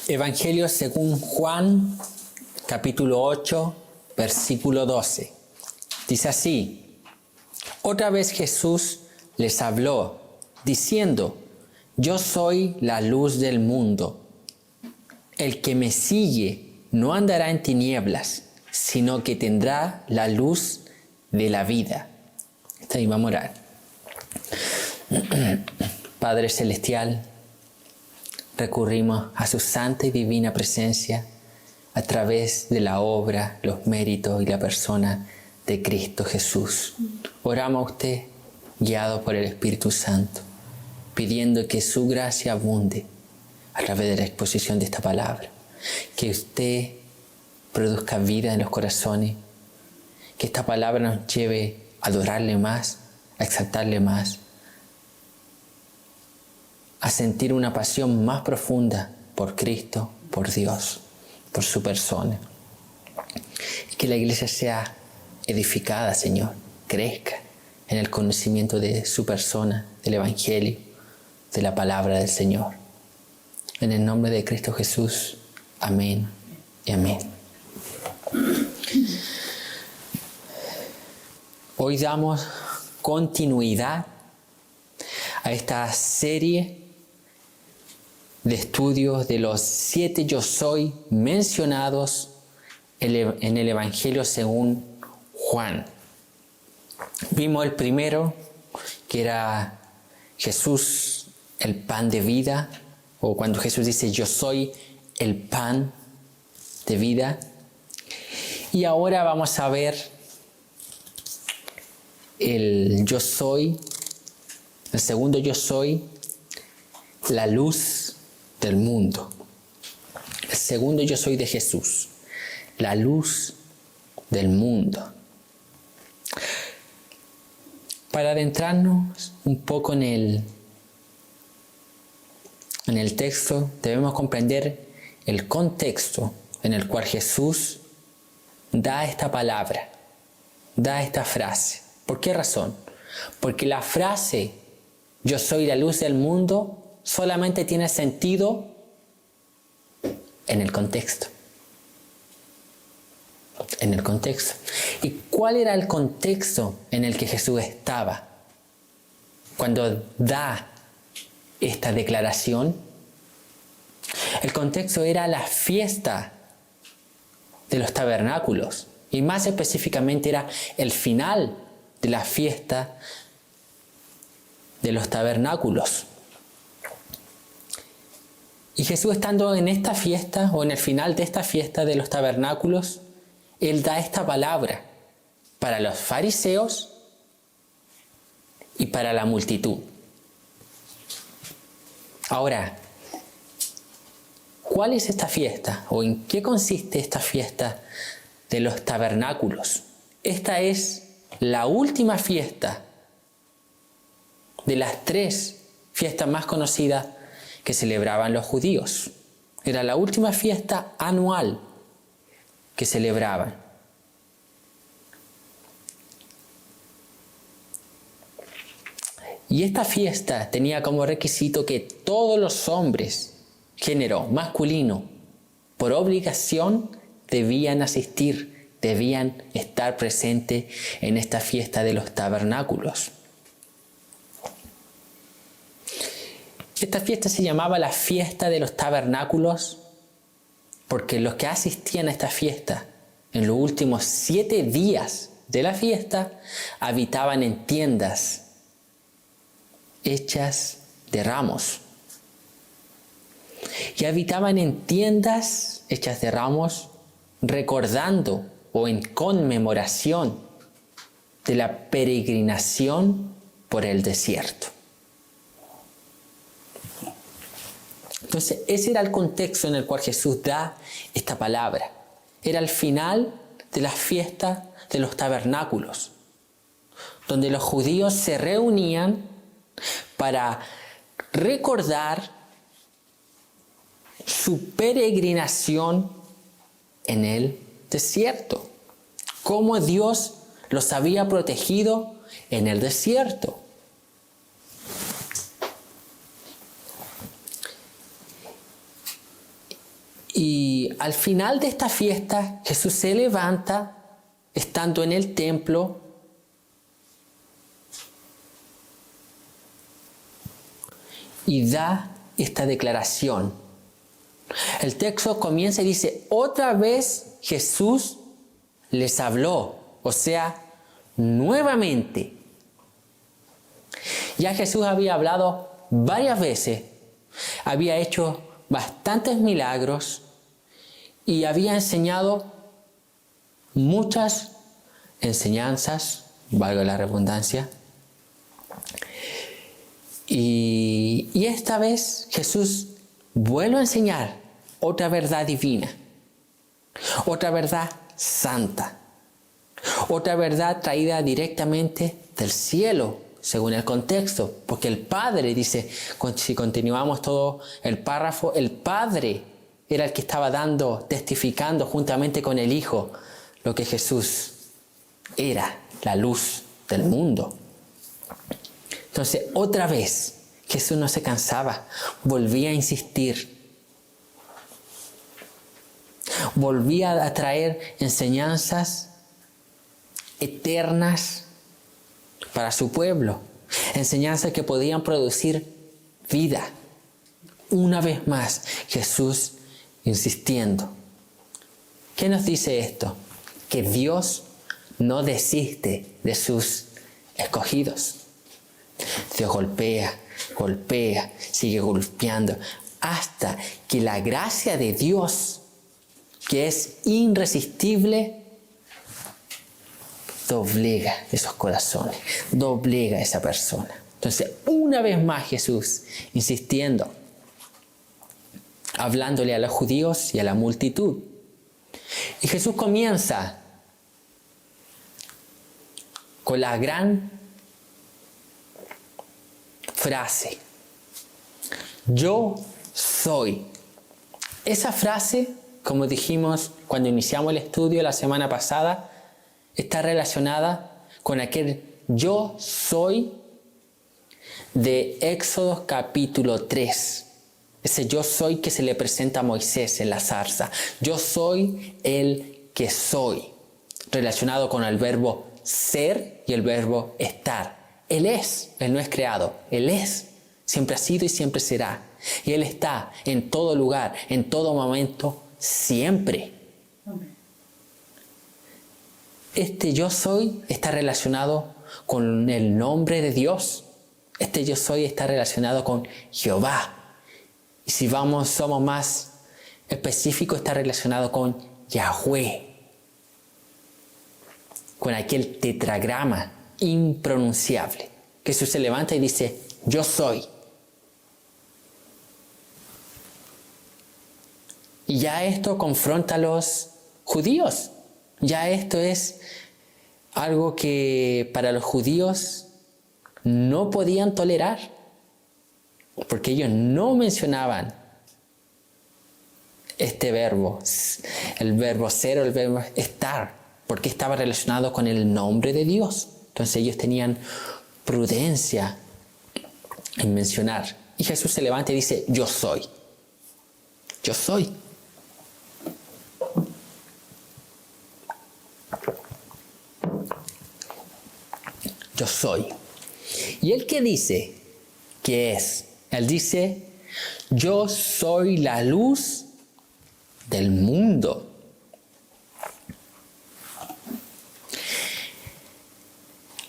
Evangelio según Juan, capítulo 8, versículo 12. Dice así: Otra vez Jesús les habló, diciendo: Yo soy la luz del mundo. El que me sigue no andará en tinieblas, sino que tendrá la luz de la vida. Hasta ahí vamos a orar. Padre Celestial, recurrimos a su santa y divina presencia a través de la obra, los méritos y la persona de Cristo Jesús. Oramos a usted, guiado por el Espíritu Santo, pidiendo que su gracia abunde a través de la exposición de esta palabra. Que usted produzca vida en los corazones, que esta palabra nos lleve a adorarle más, a exaltarle más, a sentir una pasión más profunda por Cristo, por Dios, por su persona. Que la iglesia sea edificada, Señor, crezca en el conocimiento de su persona, del Evangelio, de la palabra del Señor. En el nombre de Cristo Jesús, amén y amén. Hoy damos continuidad a esta serie de estudios de los 7 yo soy mencionados en el Evangelio según Juan. Vimos el primero, que era Jesús, el pan de vida, o cuando Jesús dice yo soy el pan de vida. Y ahora vamos a ver el yo soy, el segundo yo soy, la luz del mundo. El segundo yo soy de Jesús, la luz del mundo. Para adentrarnos un poco en el texto, debemos comprender el contexto en el cual Jesús da esta palabra, da esta frase. ¿Por qué razón? Porque la frase yo soy la luz del mundo solamente tiene sentido en el contexto. En el contexto. ¿Y cuál era el contexto en el que Jesús estaba cuando da esta declaración? El contexto era la fiesta de los tabernáculos, y más específicamente era el final de la fiesta de los tabernáculos. Y Jesús, estando en esta fiesta, o en el final de esta fiesta de los tabernáculos, Él da esta palabra para los fariseos y para la multitud. Ahora, ¿cuál es esta fiesta? ¿O en qué consiste esta fiesta de los tabernáculos? Esta es la última fiesta de las 3 fiestas más conocidas que celebraban los judíos. Era la última fiesta anual que celebraban. Y esta fiesta tenía como requisito que todos los hombres, género masculino, por obligación debían asistir, debían estar presentes en esta fiesta de los tabernáculos. Esta fiesta se llamaba la fiesta de los tabernáculos porque los que asistían a esta fiesta en los últimos 7 días de la fiesta habitaban en tiendas hechas de ramos. Y habitaban en tiendas hechas de ramos recordando o en conmemoración de la peregrinación por el desierto. Entonces, ese era el contexto en el cual Jesús da esta palabra. Era el final de la fiesta de los tabernáculos, donde los judíos se reunían para recordar su peregrinación en el desierto. Cómo Dios los había protegido en el desierto. al final de esta fiesta, Jesús se levanta, estando en el templo, y da esta declaración. El texto comienza y dice, otra vez Jesús les habló, o sea, nuevamente. Ya Jesús había hablado varias veces, había hecho bastantes milagros y había enseñado muchas enseñanzas, valga la redundancia. Y esta vez Jesús vuelve a enseñar otra verdad divina, otra verdad santa, otra verdad traída directamente del cielo, según el contexto, porque el Padre, dice, si continuamos todo el párrafo, el Padre era el que estaba testificando juntamente con el Hijo, lo que Jesús era, la luz del mundo. Entonces, otra vez, Jesús no se cansaba, volvía a insistir, volvía a traer enseñanzas eternas para su pueblo, enseñanzas que podían producir vida. Una vez más, Jesús insistiendo. ¿Qué nos dice esto? Que Dios no desiste de sus escogidos. Dios golpea, sigue golpeando, hasta que la gracia de Dios, que es irresistible, doblega esos corazones, doblega a esa persona. Entonces, una vez más Jesús insistiendo, hablándole a los judíos y a la multitud. Y Jesús comienza con la gran frase, yo soy. Esa frase, como dijimos cuando iniciamos el estudio la semana pasada, está relacionada con aquel yo soy de Éxodo capítulo 3. Ese yo soy que se le presenta a Moisés en la zarza. Yo soy el que soy, relacionado con el verbo ser y el verbo estar. Él es, Él no es creado, Él es, siempre ha sido y siempre será. Y Él está en todo lugar, en todo momento, siempre. Este yo soy está relacionado con el nombre de Dios. Este yo soy está relacionado con Jehová. Y si somos más específicos, está relacionado con Yahweh. Con aquel tetragrama impronunciable. Jesús se levanta y dice, yo soy. Y ya esto confronta a los judíos. Ya esto es algo que para los judíos no podían tolerar, porque ellos no mencionaban este verbo, el verbo ser o el verbo estar, porque estaba relacionado con el nombre de Dios. Entonces ellos tenían prudencia en mencionar. Y Jesús se levanta y dice, yo soy. Yo soy. Yo soy. ¿Y él qué dice que es? Él dice, yo soy la luz del mundo.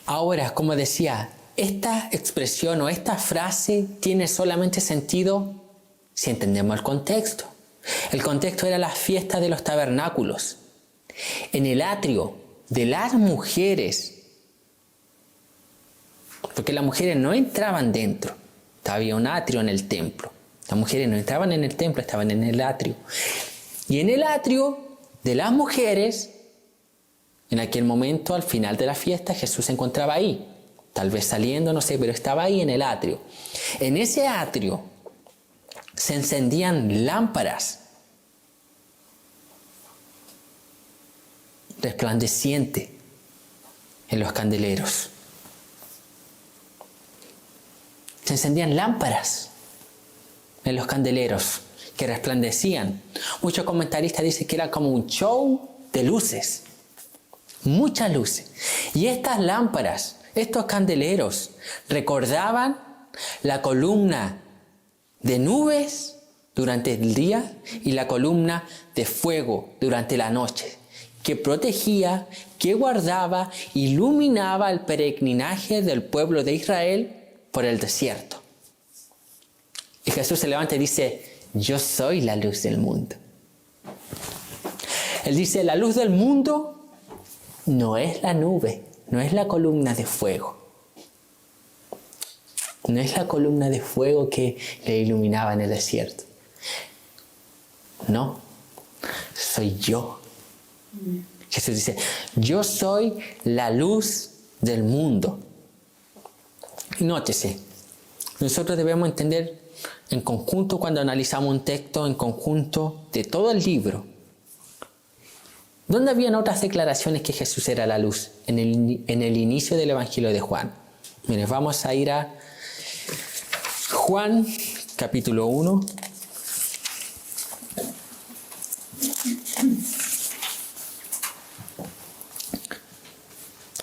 Ahora, como decía, esta expresión o esta frase tiene solamente sentido si entendemos el contexto. El contexto era la fiesta de los tabernáculos. En el atrio de las mujeres, porque las mujeres no entraban dentro, había un atrio en el templo. Las mujeres no entraban en el templo, estaban en el atrio. Y en el atrio de las mujeres, en aquel momento, al final de la fiesta, Jesús se encontraba ahí. Tal vez saliendo, no sé, pero estaba ahí en el atrio. En ese atrio se encendían lámparas resplandecientes en los candeleros. Se encendían lámparas en los candeleros. que resplandecían. Muchos comentaristas dicen que era como un show de luces. Muchas luces. Y estas lámparas, estos candeleros, recordaban la columna de nubes durante el día y la columna de fuego durante la noche, que protegía, que guardaba, iluminaba el peregrinaje del pueblo de Israel por el desierto. Y Jesús se levanta y dice, yo soy la luz del mundo. Él dice, la luz del mundo no es la nube, no es la columna de fuego. No es la columna de fuego que le iluminaba en el desierto. No, soy yo. Jesús dice, yo soy la luz del mundo. Y nótese, nosotros debemos entender en conjunto, cuando analizamos un texto, en conjunto de todo el libro. ¿Dónde habían otras declaraciones que Jesús era la luz? En el inicio del Evangelio de Juan. Miren, vamos a ir a Juan, capítulo 1.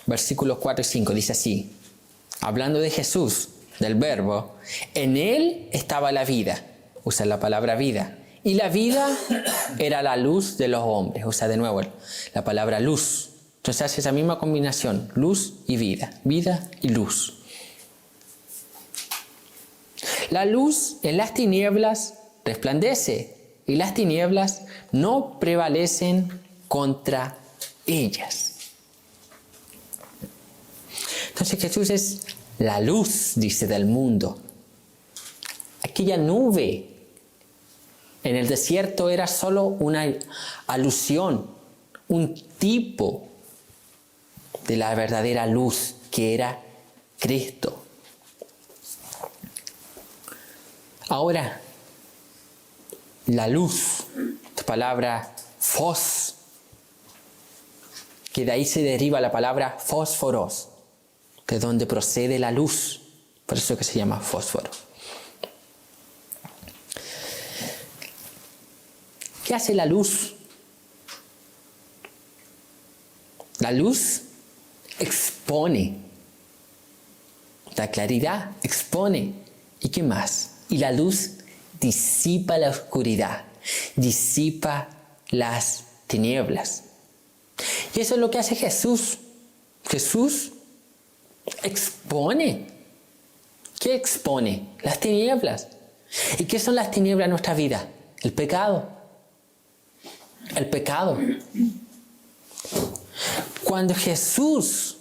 Versículos 4 y 5, dice así, hablando de Jesús, del verbo, en él estaba la vida, usa la palabra vida, y la vida era la luz de los hombres, usa de nuevo la palabra luz. Entonces hace esa misma combinación, luz y vida y luz. La luz en las tinieblas resplandece, y las tinieblas no prevalecen contra ellas. Entonces Jesús es la luz, dice, del mundo. Aquella nube en el desierto era solo una alusión, un tipo de la verdadera luz que era Cristo. Ahora, la luz, la palabra fos, que de ahí se deriva la palabra fósforos, de donde procede la luz, por eso que se llama fósforo. ¿Qué hace la luz? La luz expone, la claridad expone. ¿Y qué más? Y la luz disipa la oscuridad, disipa las tinieblas. Y eso es lo que hace Jesús. Jesús expone. ¿Qué expone? Las tinieblas. ¿Y qué son las tinieblas en nuestra vida? El pecado. El pecado. Cuando Jesús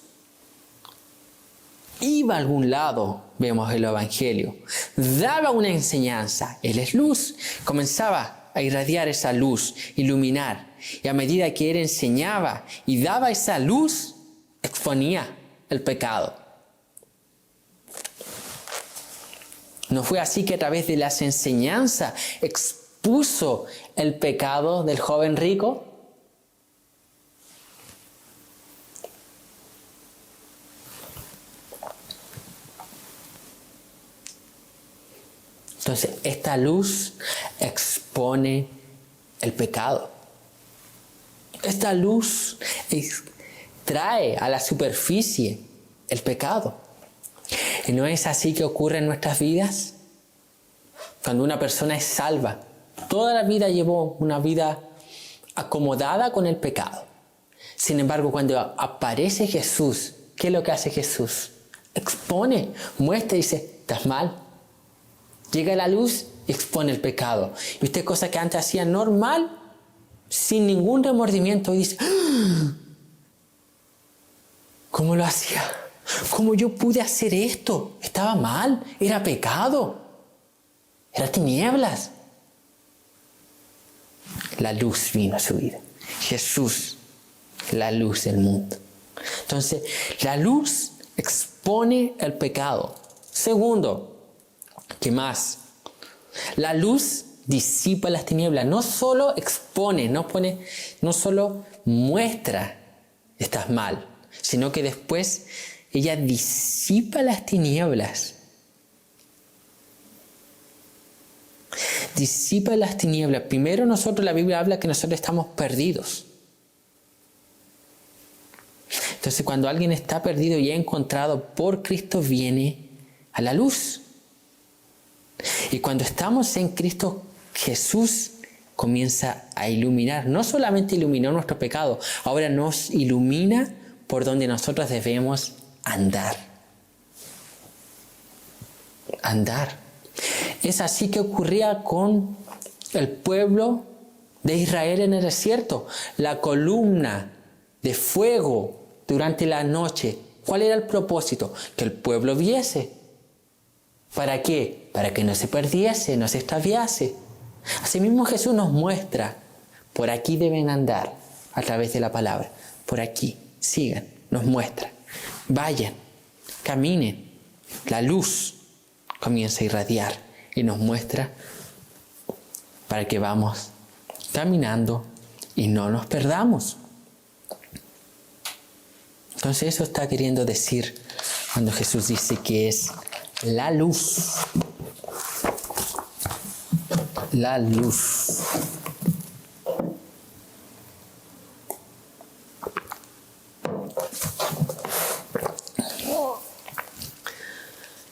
iba a algún lado, vemos el Evangelio, daba una enseñanza, Él es luz, comenzaba a irradiar esa luz, iluminar, y a medida que Él enseñaba y daba esa luz, exponía el pecado. ¿No fue así que a través de las enseñanzas expuso el pecado del joven rico? Entonces, esta luz expone el pecado. Esta luz trae a la superficie el pecado. ¿Y no es así que ocurre en nuestras vidas? Cuando una persona es salva, toda la vida llevó una vida acomodada con el pecado. Sin embargo, cuando aparece Jesús, ¿qué es lo que hace Jesús? Expone, muestra y dice, estás mal. Llega la luz y expone el pecado. Y usted, cosa que antes hacía normal, sin ningún remordimiento, y dice, ¡ah! ¿Cómo lo hacía? ¿Cómo yo pude hacer esto? Estaba mal, era pecado, era tinieblas. La luz vino a su vida. Jesús, la luz del mundo. Entonces, la luz expone el pecado. Segundo, ¿qué más? La luz disipa las tinieblas. No solo expone, no solo muestra estás mal, sino que después ella disipa las tinieblas. disipa las tinieblas. Primero nosotros, la Biblia habla que nosotros estamos perdidos. Entonces cuando alguien está perdido y ha encontrado por Cristo, viene a la luz. Y cuando estamos en Cristo, Jesús comienza a iluminar. No solamente iluminó nuestro pecado, ahora nos ilumina por donde nosotros debemos andar. Andar. Es así que ocurría con el pueblo de Israel en el desierto. La columna de fuego durante la noche. ¿Cuál era el propósito? Que el pueblo viese. ¿Para qué? Para que no se perdiese, no se extraviase. Asimismo Jesús nos muestra, por aquí deben andar a través de la palabra. Por aquí, sigan, nos muestra. Vayan, caminen. La luz comienza a irradiar y nos muestra para que vamos caminando y no nos perdamos. Entonces eso está queriendo decir cuando Jesús dice que es la luz. La luz.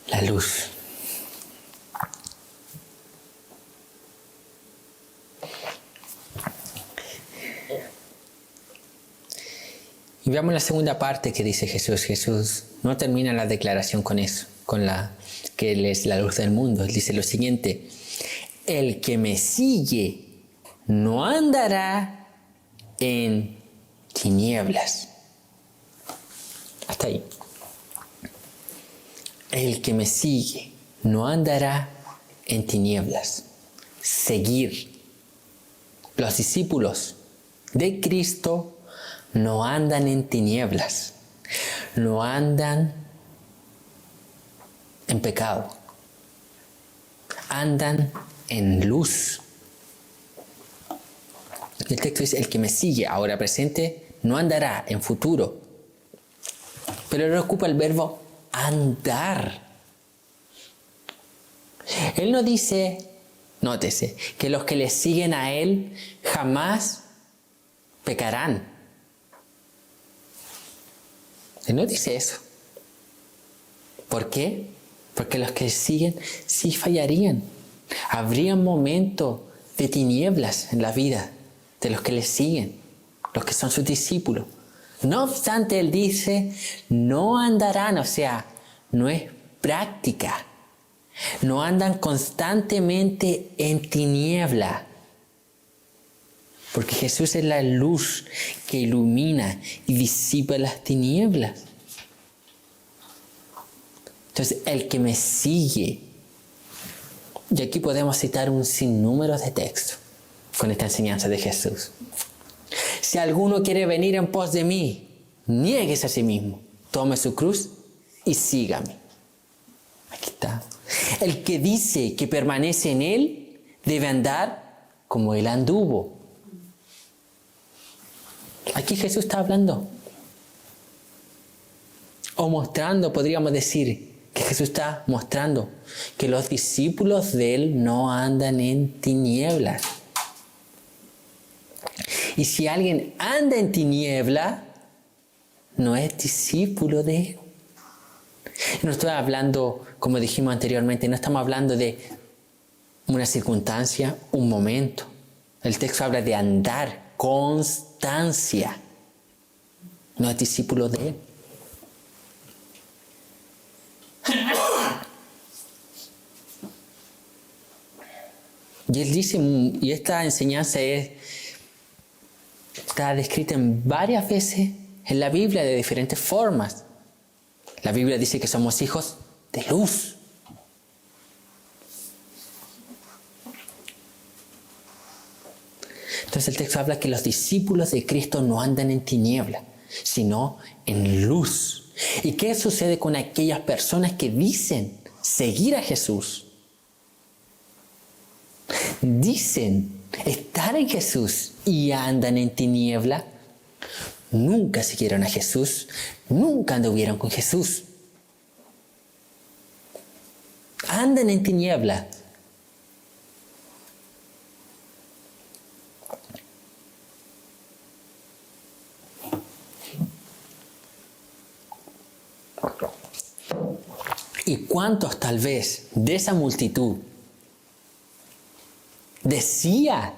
La luz. Y veamos la segunda parte que dice Jesús. Jesús no termina la declaración con eso, que Él es la luz del mundo. Él dice lo siguiente: el que me sigue no andará en tinieblas. Hasta ahí. El que me sigue no andará en tinieblas. Seguir. Los discípulos de Cristo no andan en tinieblas, no andan en pecado, andan en luz. El texto dice, el que me sigue, ahora presente, no andará en futuro, pero él ocupa el verbo andar. Él no dice, nótese, que los que le siguen a él jamás pecarán. Él no dice eso. ¿Por qué? Porque los que siguen sí fallarían. Habría momentos de tinieblas en la vida de los que le siguen, los que son sus discípulos. No obstante, él dice, no andarán, o sea, no es práctica. No andan constantemente en tiniebla. Porque Jesús es la luz que ilumina y disipa las tinieblas. Entonces, el que me sigue. Y aquí podemos citar un sinnúmero de textos con esta enseñanza de Jesús. Si alguno quiere venir en pos de mí, niéguese a sí mismo, tome su cruz y sígame. Aquí está. El que dice que permanece en él debe andar como él anduvo. Aquí Jesús está hablando o mostrando, podríamos decir, que Jesús está mostrando que los discípulos de él no andan en tinieblas. Y si alguien anda en tiniebla, no es discípulo de él. No estoy hablando, como dijimos anteriormente, no estamos hablando de una circunstancia, un momento. El texto habla de andar, constancia. No es discípulo de él. Y él dice, y esta enseñanza está descrita en varias veces en la Biblia de diferentes formas. La Biblia dice que somos hijos de luz. Entonces el texto habla que los discípulos de Cristo no andan en tiniebla, sino en luz. ¿Y qué sucede con aquellas personas que dicen seguir a Jesús? Dicen estar en Jesús y andan en tiniebla. Nunca siguieron a Jesús, nunca anduvieron con Jesús. Andan en tiniebla. ¿Y cuántos tal vez de esa multitud decía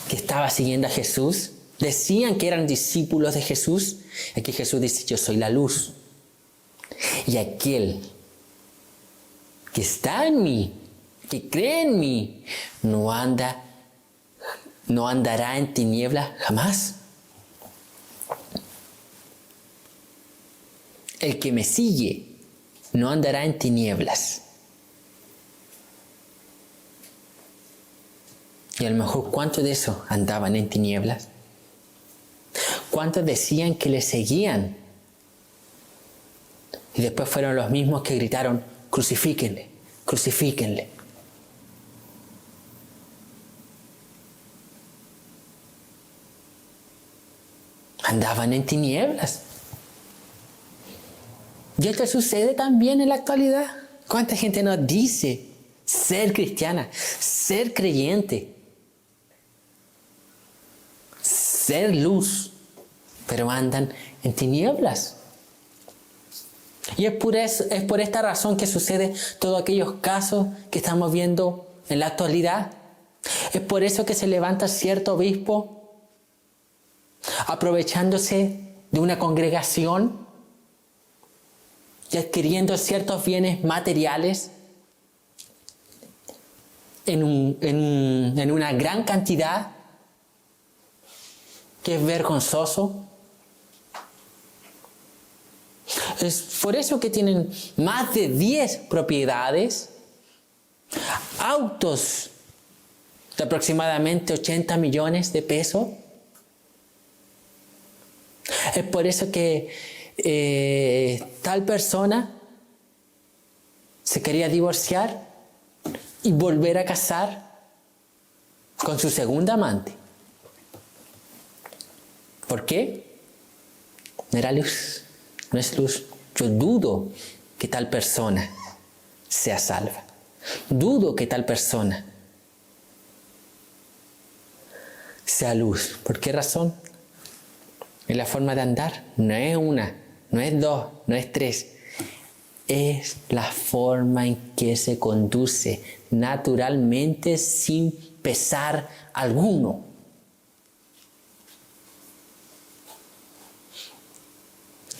que estaba siguiendo a Jesús? Decían que eran discípulos de Jesús. Aquí Jesús dice, yo soy la luz. Y aquel que está en mí, que cree en mí, no andará en tinieblas jamás. El que me sigue no andará en tinieblas. Y a lo mejor, ¿cuántos de esos andaban en tinieblas? ¿Cuántos decían que le seguían? Y después fueron los mismos que gritaron, crucifíquenle, crucifíquenle. Andaban en tinieblas. Y esto sucede también en la actualidad. ¿Cuánta gente nos dice ser cristiana, ser creyente, ser luz, pero andan en tinieblas? Y es por esta razón que sucede todos aquellos casos que estamos viendo en la actualidad. Es por eso que se levanta cierto obispo aprovechándose de una congregación y adquiriendo ciertos bienes materiales en una gran cantidad, que es vergonzoso. Es por eso que tienen más de 10 propiedades, autos de aproximadamente 80 millones de pesos. Es por eso que tal persona se quería divorciar y volver a casar con su segunda amante. ¿Por qué? No era luz, no es luz. Yo dudo que tal persona sea salva. Dudo que tal persona sea luz. ¿Por qué razón? Es la forma de andar. No es una, no es dos, no es tres. Es la forma en que se conduce naturalmente sin pesar alguno.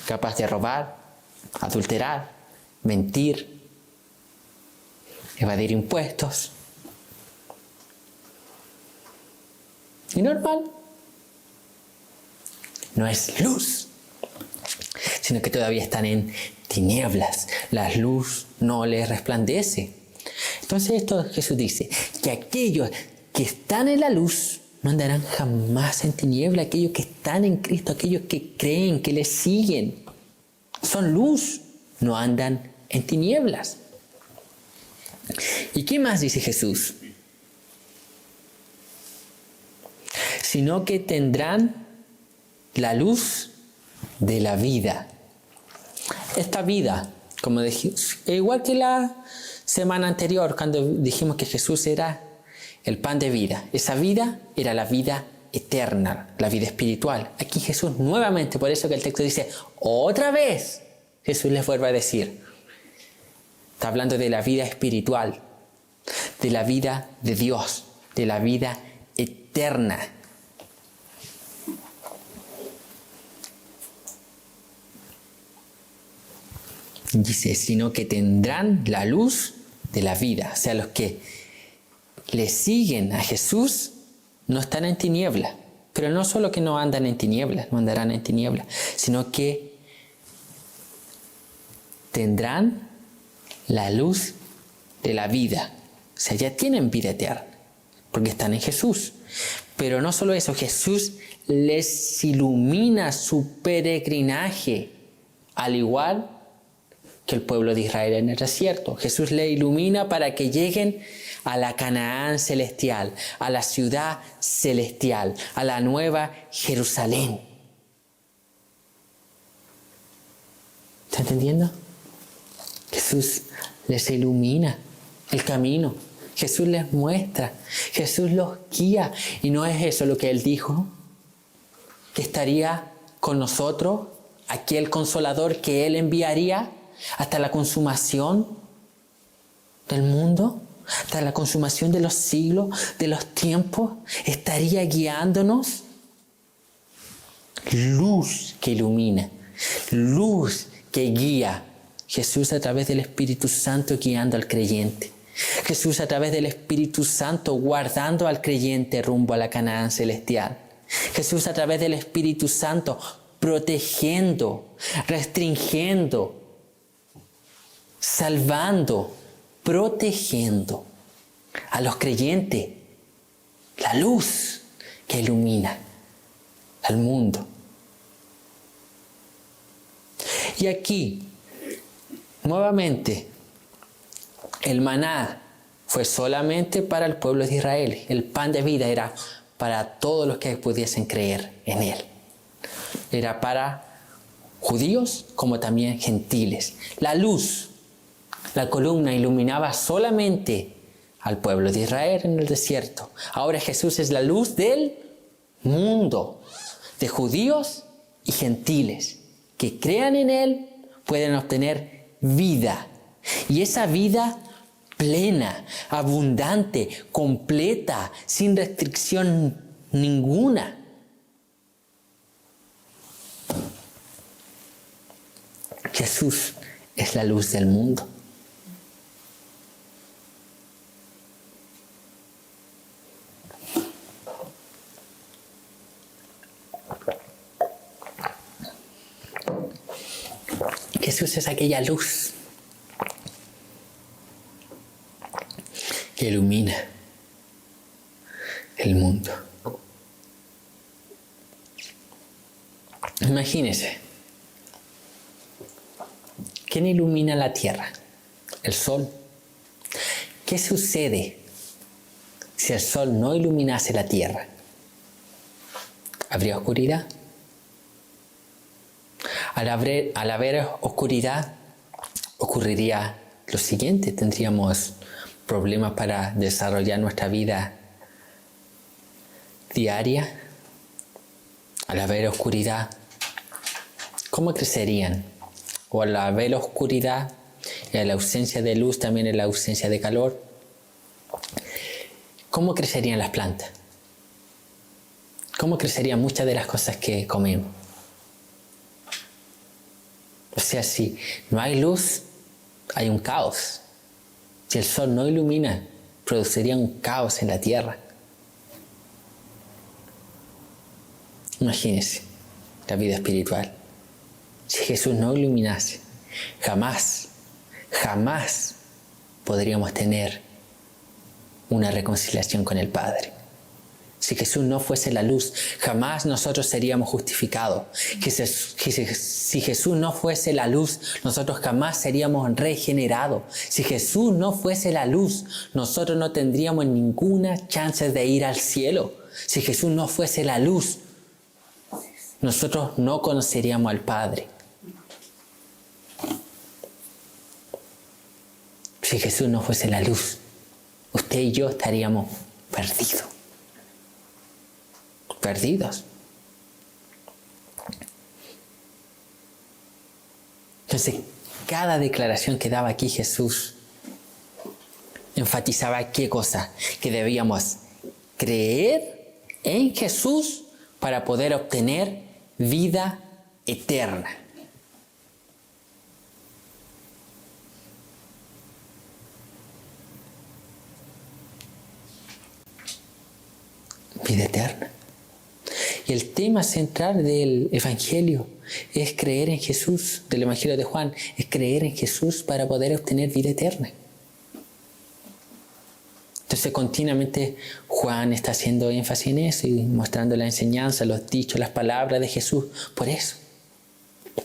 Capaz de robar, adulterar, mentir, evadir impuestos. Y normal. No es luz, sino que todavía están en tinieblas. La luz no les resplandece. Entonces esto Jesús dice, que aquellos que están en la luz no andarán jamás en tinieblas. Aquellos que están en Cristo, aquellos que creen, que le siguen, son luz, no andan en tinieblas. ¿Y qué más dice Jesús? Sino que tendrán la luz de la vida. Esta vida, como dijimos, igual que la semana anterior, cuando dijimos que Jesús era el pan de vida. Esa vida era la vida eterna, la vida espiritual. Aquí Jesús nuevamente, por eso que el texto dice, otra vez, Jesús les vuelve a decir. Está hablando de la vida espiritual, de la vida de Dios, de la vida eterna. Dice, sino que tendrán la luz de la vida. O sea, los que le siguen a Jesús no están en tinieblas. Pero no solo que no andan en tinieblas, no andarán en tinieblas, sino que tendrán la luz de la vida. O sea, ya tienen vida eterna, porque están en Jesús. Pero no solo eso, Jesús les ilumina su peregrinaje, al igual que el pueblo de Israel en el desierto. Jesús le ilumina para que lleguen a la Canaán celestial, a la ciudad celestial, a la nueva Jerusalén. ¿Está entendiendo? Jesús les ilumina el camino. Jesús les muestra. Jesús los guía. Y no es eso lo que Él dijo, que estaría con nosotros, aquel consolador que Él enviaría hasta la consumación del mundo, hasta la consumación de los siglos, de los tiempos, estaría guiándonos. Luz que ilumina, luz que guía. Jesús a través del Espíritu Santo guiando al creyente. Jesús a través del Espíritu Santo guardando al creyente rumbo a la Canaán celestial. Jesús a través del Espíritu Santo protegiendo, restringiendo, salvando, protegiendo a los creyentes. La luz que ilumina al mundo. Y aquí, nuevamente, el maná fue solamente para el pueblo de Israel. El pan de vida era para todos los que pudiesen creer en él. Era para judíos como también gentiles. La luz, la columna iluminaba solamente al pueblo de Israel en el desierto. Ahora Jesús es la luz del mundo, de judíos y gentiles. Que crean en él pueden obtener vida. Y esa vida plena, abundante, completa, sin restricción ninguna. Jesús es la luz del mundo. Jesús es aquella luz que ilumina el mundo. Imagínense, ¿quién ilumina la tierra? El sol. ¿Qué sucede si el sol no iluminase la tierra? ¿Habría oscuridad? Al haber oscuridad, ocurriría lo siguiente: tendríamos problemas para desarrollar nuestra vida diaria. Al haber oscuridad, ¿cómo crecerían? O al haber oscuridad, y a la ausencia de luz también en la ausencia de calor, ¿cómo crecerían las plantas? ¿Cómo crecerían muchas de las cosas que comemos? O sea, si no hay luz, hay un caos. Si el sol no ilumina, produciría un caos en la tierra. Imagínense la vida espiritual. Si Jesús no iluminase, jamás podríamos tener una reconciliación con el Padre. Si Jesús no fuese la luz, jamás nosotros seríamos justificados. Si Jesús no fuese la luz, nosotros jamás seríamos regenerados. Si Jesús no fuese la luz, nosotros no tendríamos ninguna chance de ir al cielo. Si Jesús no fuese la luz, nosotros no conoceríamos al Padre. Si Jesús no fuese la luz, usted y yo estaríamos perdidos. Entonces, cada declaración que daba aquí Jesús enfatizaba ¿qué cosa? Que debíamos creer en Jesús para poder obtener vida eterna. Vida eterna. Y el tema central del Evangelio es creer en Jesús, del Evangelio de Juan, es creer en Jesús para poder obtener vida eterna. Entonces continuamente Juan está haciendo énfasis en eso y mostrando la enseñanza, los dichos, las palabras de Jesús. Por eso,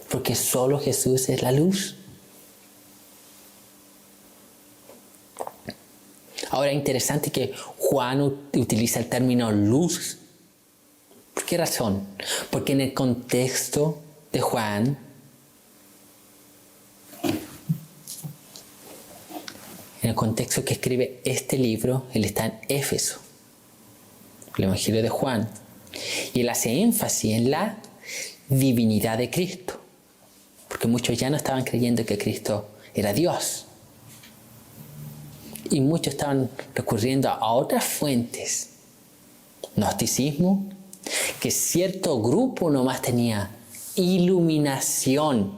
porque solo Jesús es la luz. Ahora es interesante que Juan utiliza el término luz. ¿Por qué razón? Porque en el contexto de Juan, en el contexto que escribe este libro, él está en Éfeso, el Evangelio de Juan, y él hace énfasis en la divinidad de Cristo. porque muchos ya no estaban creyendo que Cristo era Dios. Y muchos estaban recurriendo a otras fuentes. Gnosticismo, que cierto grupo nomás tenía iluminación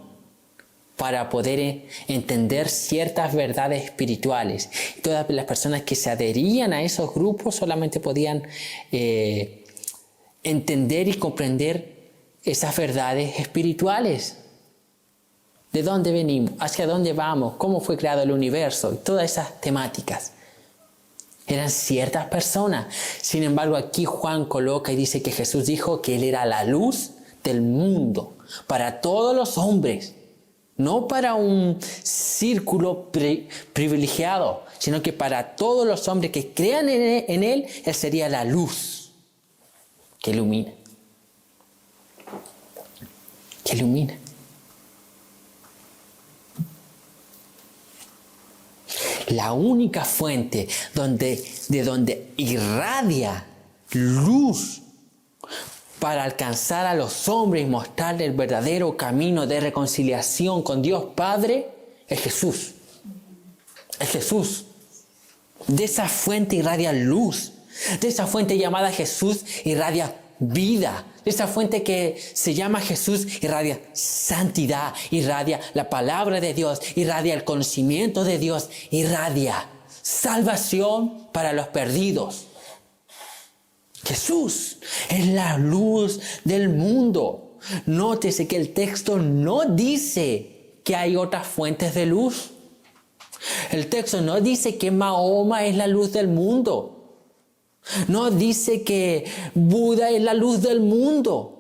para poder entender ciertas verdades espirituales. Todas las personas que se adherían a esos grupos solamente podían entender y comprender esas verdades espirituales. ¿De dónde venimos? ¿Hacia dónde vamos? ¿Cómo fue creado el universo? Y todas esas temáticas. Eran ciertas personas. Sin embargo, aquí Juan coloca y dice que Jesús dijo que Él era la luz del mundo para todos los hombres. No para un círculo privilegiado, sino que para todos los hombres que crean en Él, Él sería la luz que ilumina. Que ilumina. La única fuente de donde irradia luz para alcanzar a los hombres y mostrarles el verdadero camino de reconciliación con Dios Padre es Jesús. Es Jesús. De esa fuente irradia luz. De esa fuente llamada Jesús irradia vida. De esa fuente que se llama Jesús irradia santidad, irradia la palabra de Dios, irradia el conocimiento de Dios, irradia salvación para los perdidos. Jesús es la luz del mundo. Nótese que el texto no dice que hay otras fuentes de luz. El texto no dice que Mahoma es la luz del mundo. No dice que Buda es la luz del mundo.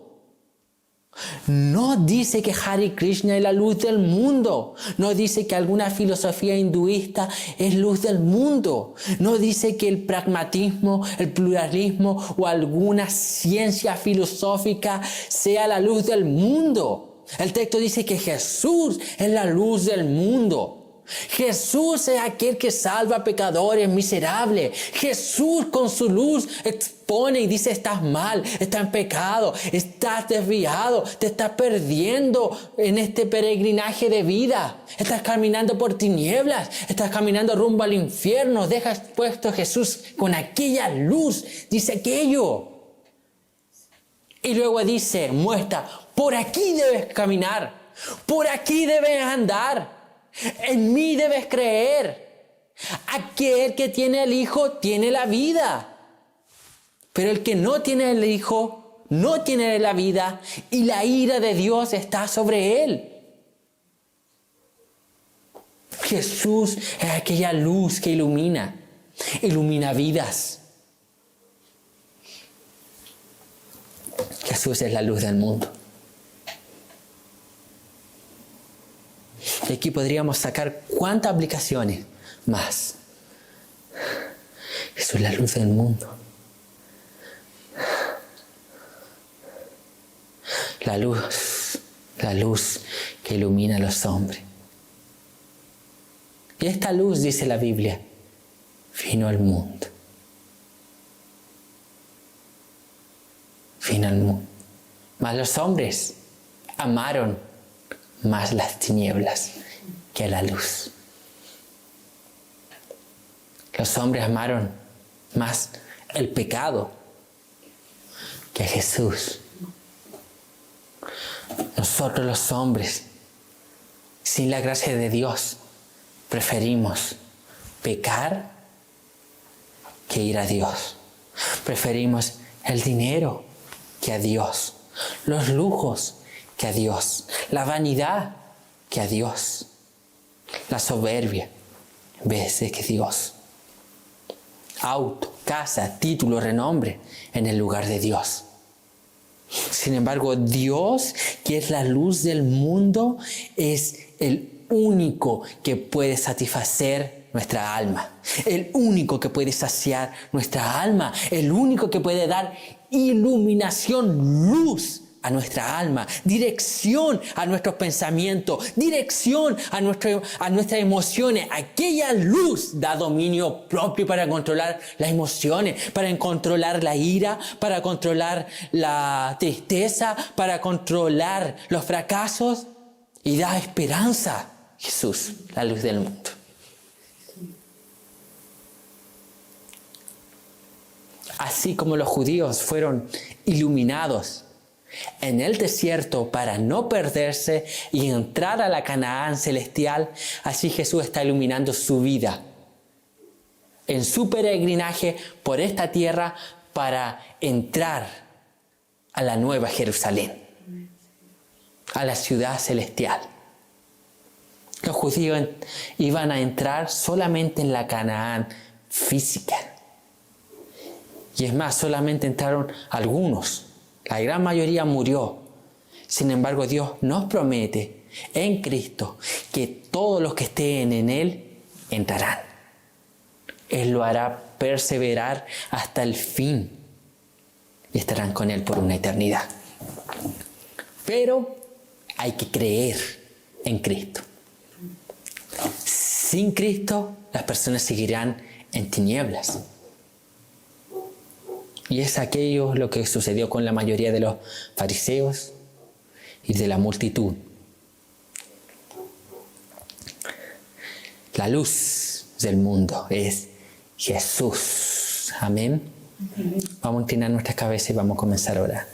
No dice que Hare Krishna es la luz del mundo. No dice que alguna filosofía hinduista es luz del mundo. No dice que el pragmatismo, el pluralismo o alguna ciencia filosófica sea la luz del mundo. El texto dice que Jesús es la luz del mundo. Jesús es aquel que salva a pecadores miserables. Jesús con su luz expone y dice: estás mal, estás en pecado, estás desviado, te estás perdiendo en este peregrinaje de vida. Estás caminando por tinieblas, estás caminando rumbo al infierno. Deja puesto Jesús con aquella luz, dice aquello. Y luego dice, muestra, por aquí debes caminar, por aquí debes andar. En mí debes creer. Aquel que tiene el Hijo tiene la vida. Pero el que no tiene el Hijo no tiene la vida y la ira de Dios está sobre él. Jesús es aquella luz que ilumina vidas. Jesús es la luz del mundo. Y aquí podríamos sacar cuántas aplicaciones más. Jesús es la luz del mundo. La luz que ilumina a los hombres. Y esta luz, dice la Biblia, vino al mundo. Vino al mundo. Mas los hombres amaron más las tinieblas que la luz. Los hombres amaron más el pecado que a Jesús. Nosotros los hombres, sin la gracia de Dios, preferimos pecar que ir a Dios. Preferimos el dinero que a Dios, los lujos que a Dios, la vanidad que a Dios, la soberbia en vez de que Dios. Auto, casa, título, renombre en el lugar de Dios. Sin embargo, Dios, que es la luz del mundo, es el único que puede satisfacer nuestra alma, el único que puede saciar nuestra alma, el único que puede dar iluminación, luz a nuestra alma, dirección a nuestros pensamientos, dirección a nuestras emociones. Aquella luz da dominio propio para controlar las emociones, para controlar la ira, para controlar la tristeza, para controlar los fracasos y da esperanza. Jesús, la luz del mundo. Así como los judíos fueron iluminados en el desierto para no perderse y entrar a la Canaán celestial, así Jesús está iluminando su vida en su peregrinaje por esta tierra para entrar a la nueva Jerusalén, a la ciudad celestial. Los judíos iban a entrar solamente en la Canaán física. Y es más, solamente entraron algunos. La gran mayoría murió. Sin embargo, Dios nos promete en Cristo que todos los que estén en Él entrarán. Él lo hará perseverar hasta el fin y estarán con Él por una eternidad. Pero hay que creer en Cristo. Sin Cristo, las personas seguirán en tinieblas. Y es aquello lo que sucedió con la mayoría de los fariseos y de la multitud. La luz del mundo es Jesús. Amén. Vamos a inclinar nuestras cabezas y vamos a comenzar a orar.